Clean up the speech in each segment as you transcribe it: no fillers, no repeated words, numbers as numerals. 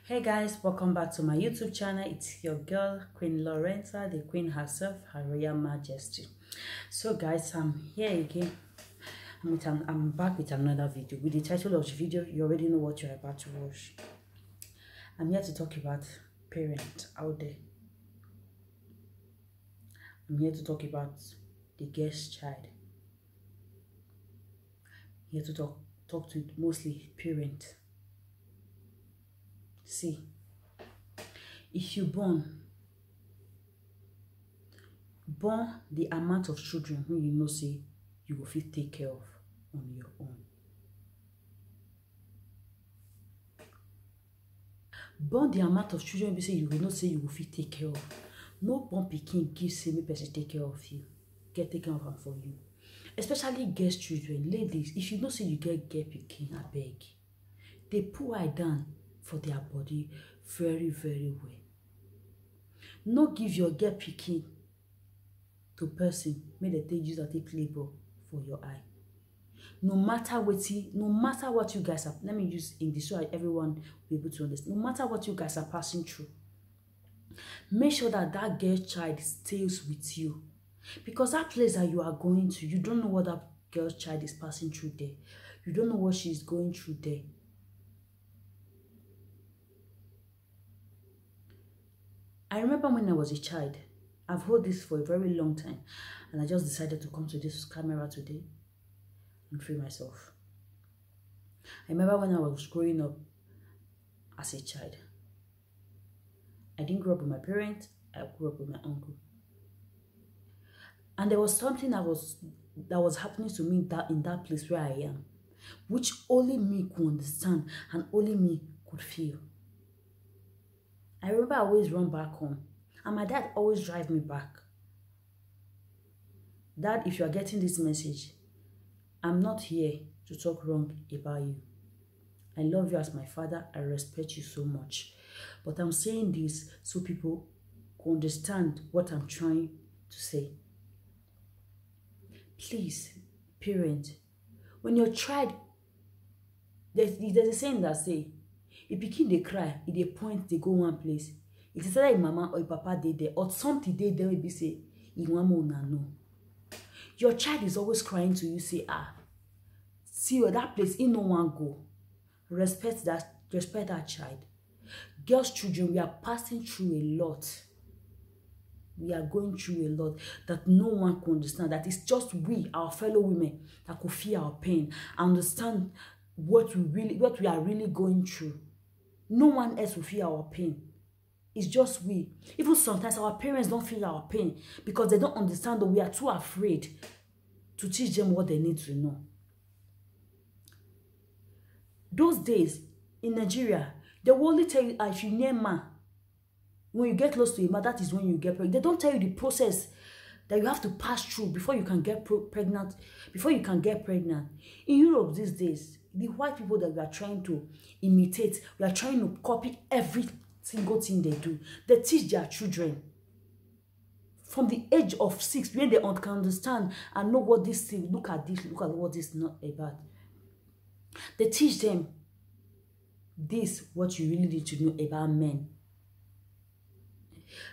Hey guys, welcome back to my YouTube channel. It's your girl Queen Lorenza, the Queen herself, Her Royal Majesty. So guys, I'm here again. I'm back with another video. With the title of the video, you already know what you're about to watch. I'm here to talk about parents out there. I'm here to talk about the guest child. I'm here to talk to mostly parents. See, if you born the amount of children who you know say you will fit take care of on your own. Born the amount of children you say you will not say you will fit take care of. No born pikin give say me person take care of you. Get taken care of for you. Especially girls children. Ladies, if you know say you get pikin, I beg. They put eye down for their body very, very well. No give your girl pikin to person, may they take use and take labor for your eye. No matter what you guys are, let me use English so everyone will be able to understand. No matter what you guys are passing through, make sure that girl child stays with you. Because that place that you are going to, you don't know what that girl child is passing through there. You don't know what she's going through there. I remember when I was a child, I've heard this for a very long time, and I just decided to come to this camera today and free myself. I remember when I was growing up as a child. I didn't grow up with my parents, I grew up with my uncle. And there was something that was happening to me in that place where I am, which only me could understand and only me could feel. I remember I always run back home, and my dad always drive me back. Dad, if you are getting this message, I'm not here to talk wrong about you. I love you as my father. I respect you so much. But I'm saying this so people can understand what I'm trying to say. Please, parent, when your child, there's a saying that say, if pikin dey cry, if they point, they go one place. It is either your mama or your papa dey there, or something dey there will be say, you want more no. Your child is always crying to you, say, see that place, he no one go. Respect that child. Girls, children, we are passing through a lot. We are going through a lot that no one can understand. That it's just we, our fellow women, that could feel our pain and understand what we are really going through. No one else will feel our pain. It's just we. Even sometimes our parents don't feel our pain because they don't understand that we are too afraid to teach them what they need to know. Those days in Nigeria, they will only tell you if you near man, when you get close to a man, that is when you get pregnant. They don't tell you the process that you have to pass through before you can get pregnant. In Europe these days, the white people that we are trying to imitate, we are trying to copy every single thing they do. They teach their children from the age of 6, when they can understand and know what this thing, look at what this is not about. They teach them this, what you really need to know about men.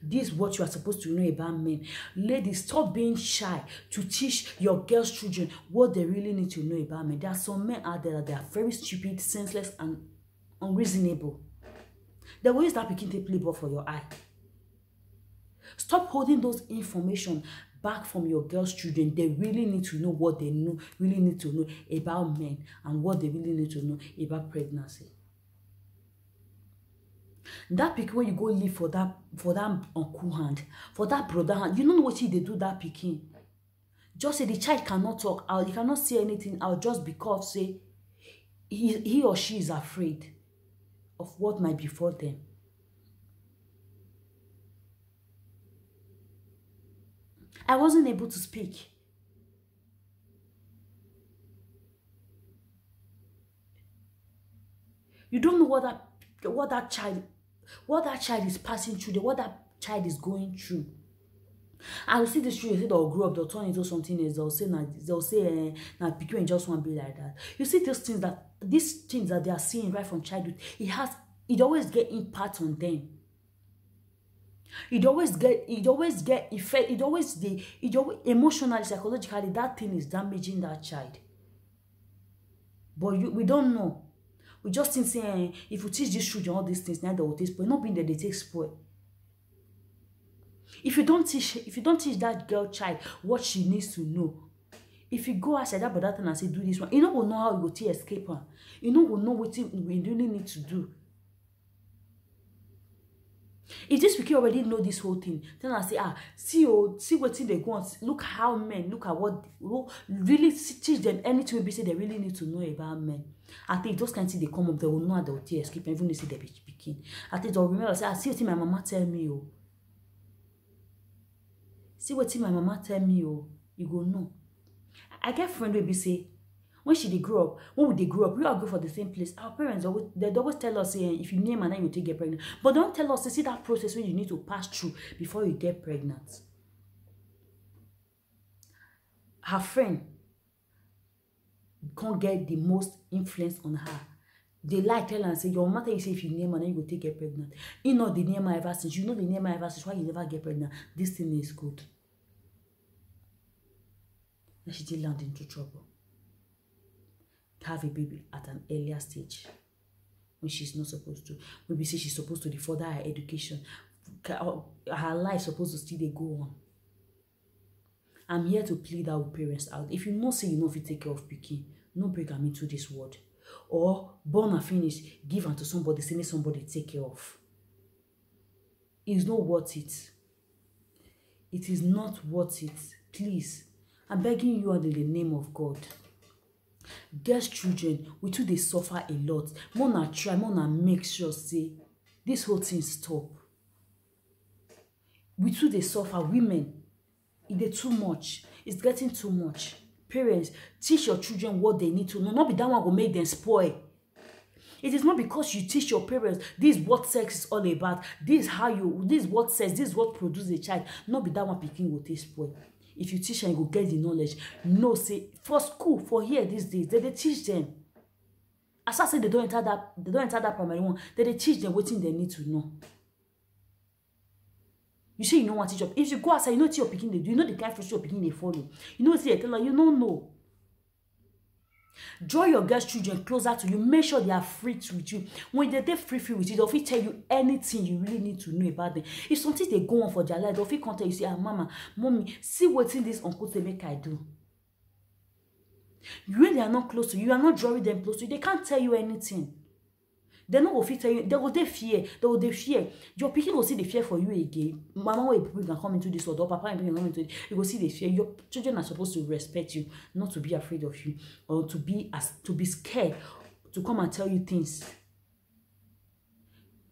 This is what you are supposed to know about men. Ladies, stop being shy to teach your girls' children what they really need to know about men. There are some men out there that they are very stupid, senseless, and unreasonable. They will use that pikin to play ball for your eye. Stop holding those information back from your girls' children. They really need to know what they know, really need to know about men, and what they really need to know about pregnancy. That pikin, when you go live for that uncle hand, for that brother hand, you don't know what they do that pikin. Just say the child cannot talk out, he cannot say anything out just because say he or she is afraid of what might befall them. I wasn't able to speak. You don't know what that child is passing through, what that child is going through. I will see this children say they'll grow up, they'll turn into something else. They'll say pikin just won't be like that. You see these things that they are seeing right from childhood, it has it always get impact on them. It always get effect. It always emotionally, psychologically, that thing is damaging that child. But we don't know. We just think saying if you teach these children all these things, now they will take spoil. Not being that they take spoil. If you don't teach that girl child what she needs to know, if you go outside that brother thing and say do this one, you know will know how you go to escape her. You know will know what we really need to do. If this pikin already know this whole thing, then I say, see what they go on. Look how men, look at what really teach them anything we say they really need to know about men. I think those kind of things they come up, they will know how they will escape, even if they say they pikin. I think they'll remember, say, see what my mama tell me, oh. See what my mama tell me, oh. You go know. I get friend will be say, when she they grow up, when we they grow up, we all go for the same place. Our parents they always tell us, if you name and then you take get pregnant. But don't tell us to see that process where you need to pass through before you get pregnant. Her friend can't get the most influence on her. They lie, tell her and say, your matter you say if you name and then you go take get pregnant. You know the name ever since. You know the name ever since. Why you never get pregnant? This thing is good. And she did land into trouble. Have a baby at an earlier stage when she's not supposed to. Maybe say she's supposed to further her education. Her life supposed to still go on. I'm here to plead our parents out. If you know say you know if you take care of pikin, no break am into this world. Or born and finish, give am to somebody, say make somebody take care of. It's not worth it. It is not worth it. Please, I'm begging you all in the name of God. Girls children, we too they suffer a lot. Mona try, mona make sure say this whole thing stop. We too they suffer. Women, it's too much. It's getting too much. Parents, teach your children what they need to know. Not be that one will make them spoil. It is not because you teach your parents this is what sex is all about. This is what sex, this is what produces a child. Not be that one picking will take spoil. If you teach them, you go get the knowledge. No, say for school, for here these days, they teach them. As I say, they don't enter that primary one. They teach them what they need to know. You say you know what teach up. If you go outside, you know what you're picking they do. You know the kind of you're picking they follow. You know what they tell her, you don't know. Draw your girls' children closer to you. Make sure they are free with you. When they're free with you, they'll tell you anything you really need to know about them. If something they go on for their life, they'll come tell you, say, mama, mommy, see what's in this uncle they make I do. When they are not close to you, you are not drawing them close to you, they can't tell you anything. They're not going to tell you, they will fear. Your people will see the fear for you again. Mama will can come into this world, or papa will come into it. You will see the fear. Your children are supposed to respect you, not to be afraid of you, or to be scared, to come and tell you things.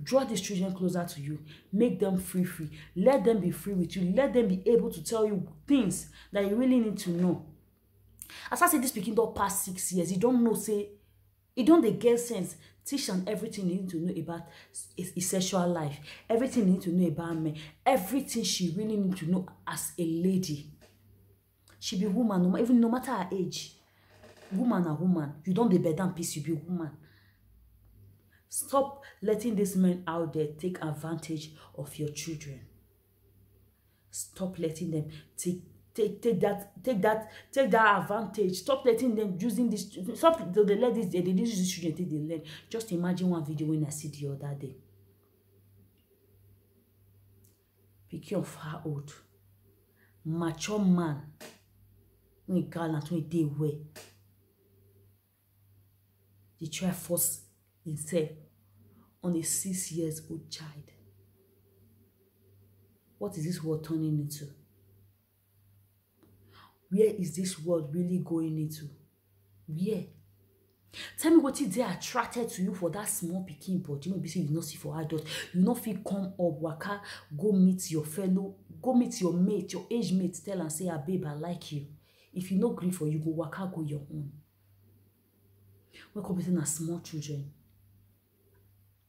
Draw these children closer to you. Make them free. Let them be free with you. Let them be able to tell you things that you really need to know. As I say, this speaking don't pass 6 years. You don't know, say, you don't get sense. Teach them everything you need to know about his sexual life. Everything you need to know about men. Everything she really need to know as a lady. She be woman, even no matter her age. Woman or woman. You don't be better than peace, you be woman. Stop letting these men out there take advantage of your children. Stop letting them take that advantage. Stop letting them using this. Stop they let this. They use this children till they learn. Just imagine one video when I see the other day. Picking of how old, mature man, when gallant, when they way, they try force himself on a 6 years old child. What is this world turning into? Where is this world really going into? Where? Tell me what is they attracted to you for that small picking body. Maybe say you not see for adults. You not feel come up, waka, go meet your fellow, go meet your mate, your age mate, tell and say, babe, I like you. If you no agree for you, go waka, go your own. When competing as small children.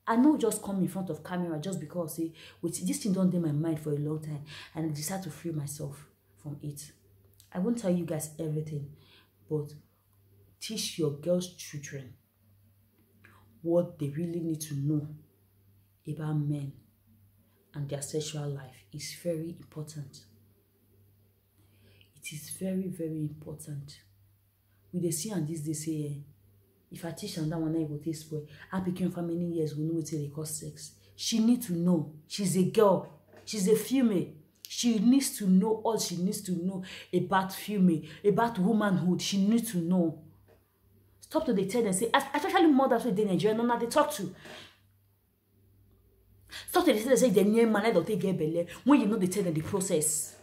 I know just come in front of camera just because say, with this thing don't in my mind for a long time, and I decided to free myself from it. I won't tell you guys everything, but teach your girls' children what they really need to know about men and their sexual life is very important. It is very, very important. We dey see am dis day say if I teach am that one, I go take spoil. How pikin for many years go know wetin dey cause sex. She need to know. She's a girl. She's a female. She needs to know all she needs to know about female, about womanhood. She needs to know. Stop to dey tell them say, especially mothers wey dey Nigeria, no na dey talk to. Stop to dey tell them say they near man, I don't take get belle when you know they tell them the process.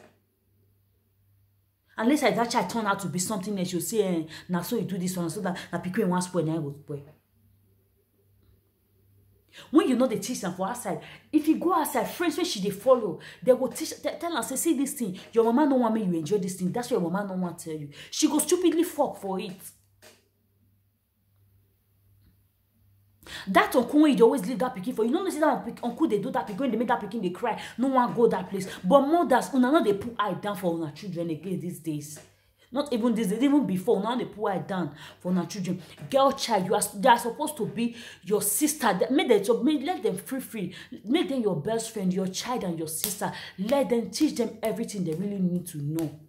Unless like that child turn out to be something else, you say, now so you do this one, so that na pikin one spoil, now I go spoil. When you know they teach them for outside, if you go outside, friends when she they follow, they will teach, tell her, say, see this thing, your mama don't want me, you enjoy this thing. That's what your mama don't want to tell you. She go stupidly fuck for it. That uncle when you always leave that pikin for you. Know see that uncle they do that pikin when they make that pikin they cry. No one go that place. But mothers, una know they put eye down for una children again these days. Not even these days, even before. Now they put eye down for una children. Girl child, they are supposed to be your sister. Let them free. Make them your best friend, your child and your sister. Let them teach them everything they really need to know.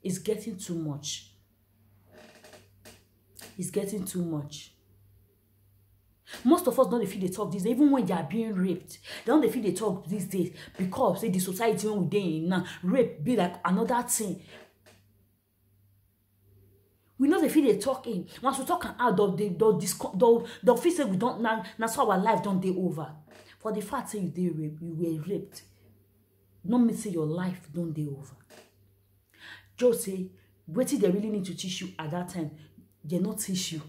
It's getting too much. It's getting too much. Most of us don't feel they talk these days, even when they are being raped. They don't feel they talk these days because say the society when we're in now, rape be like another thing. We know they feel they talking. Once we talk out, they'll feel say we don't now. That's how our life don't day over. For the fact say you were raped, don't mean say your life don't day over. Just say what they really need to teach you at that time, they not teach you,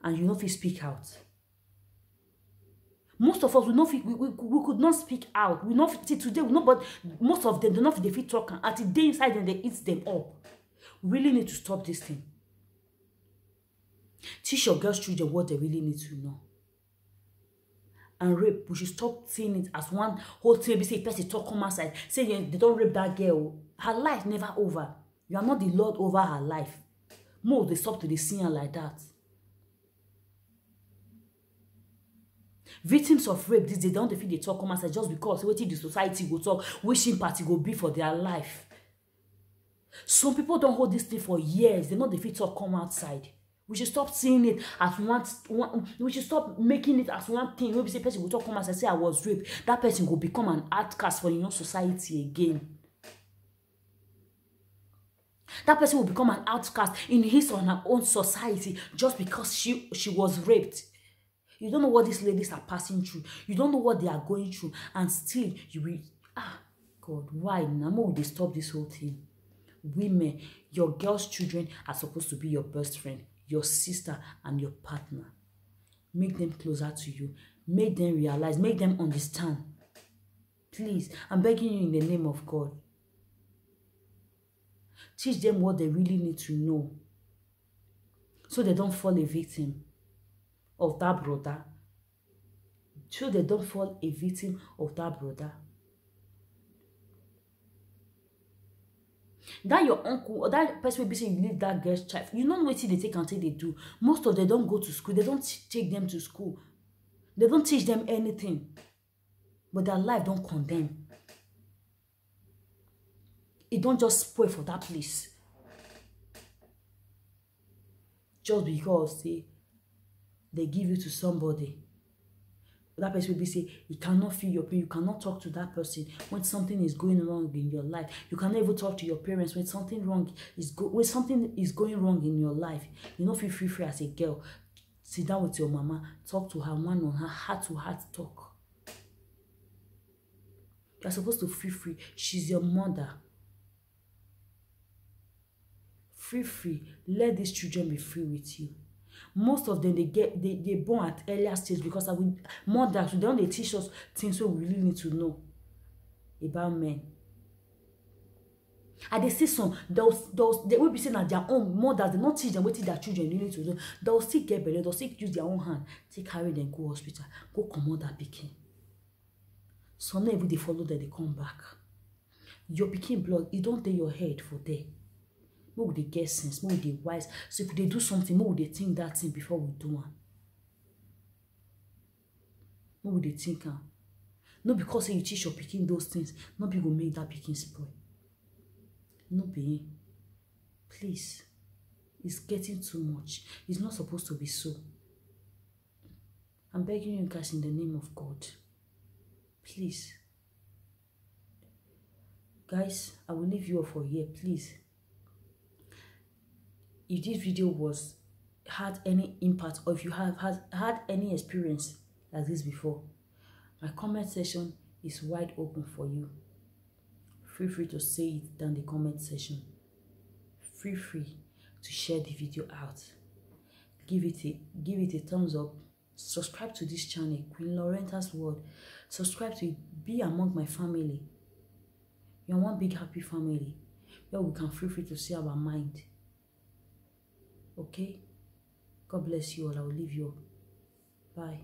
and you not feel speak out. Most of us we could not speak out. We not see today. We know, but most of them do not they feel talking. At the day inside and they eat them up. We really need to stop this thing. Teach your girls' children what they really need to know. And rape, we should stop seeing it as one whole thing. Maybe say person talk come outside, say they don't rape that girl. Her life never over. You are not the Lord over her life. More they stop to the scene like that. Victims of rape, they don't feel they talk come outside just because waiting the society go talk, wishing party go be for their life. Some people don't hold this thing for years. They know they feel talk come outside. We should stop seeing it as one. We should stop making it as one thing. Maybe say person will talk come outside say I was raped. That person will become an outcast for society again. That person will become an outcast in his or her own society just because she was raped. You don't know what these ladies are passing through. You don't know what they are going through. And still, you will... God, why? Now will they stop this whole thing? Women, your girls' children are supposed to be your best friend, your sister, and your partner. Make them closer to you. Make them realize. Make them understand. Please, I'm begging you in the name of God. Teach them what they really need to know. So they don't fall a victim of that brother. So they don't fall a victim of that brother. That your uncle or that person will be saying you leave that girl's child. You know what they take until they do. Most of them don't go to school. They don't take them to school. They don't teach them anything. But their life don't condemn. It don't just spoil for that place. Just because they give you to somebody. That person will be say, you cannot feel your pain. You cannot talk to that person when something is going wrong in your life. You cannot even talk to your parents when something is going wrong in your life. You don't feel free as a girl. Sit down with your mama. Talk to her one on her heart-to-heart talk. You're supposed to feel free. She's your mother. Free. Let these children be free with you. Most of them they born at earlier stage because mothers, they don't teach us things we really need to know about men. And they see some they will be saying that their own mothers, they not teach them what their children really need to do. They'll still get better, they'll still use their own hand, take carry them, go hospital, go command that pikin. Some even they follow them, they come back. Your pikin blood, you don't take your head for there. More would they get sense, more would they wise. So if they do something, more would they think that thing before we do one. No be dey think am. No because say you teach your pikin those things, no be go make that pikin spoil. No be. Please. It's getting too much. It's not supposed to be so. I'm begging you guys in the name of God. Please. Guys, I will leave you all for here, please. If this video had any impact, or if you have had any experience like this before, my comment section is wide open for you. Feel free to say it down the comment section. Feel free to share the video out. Give it a thumbs up. Subscribe to this channel, Queen Laurenta's World. Subscribe to it. Be among my family. You're one big happy family where we can feel free to say our mind. Okay? God bless you all. I will leave you all. Bye.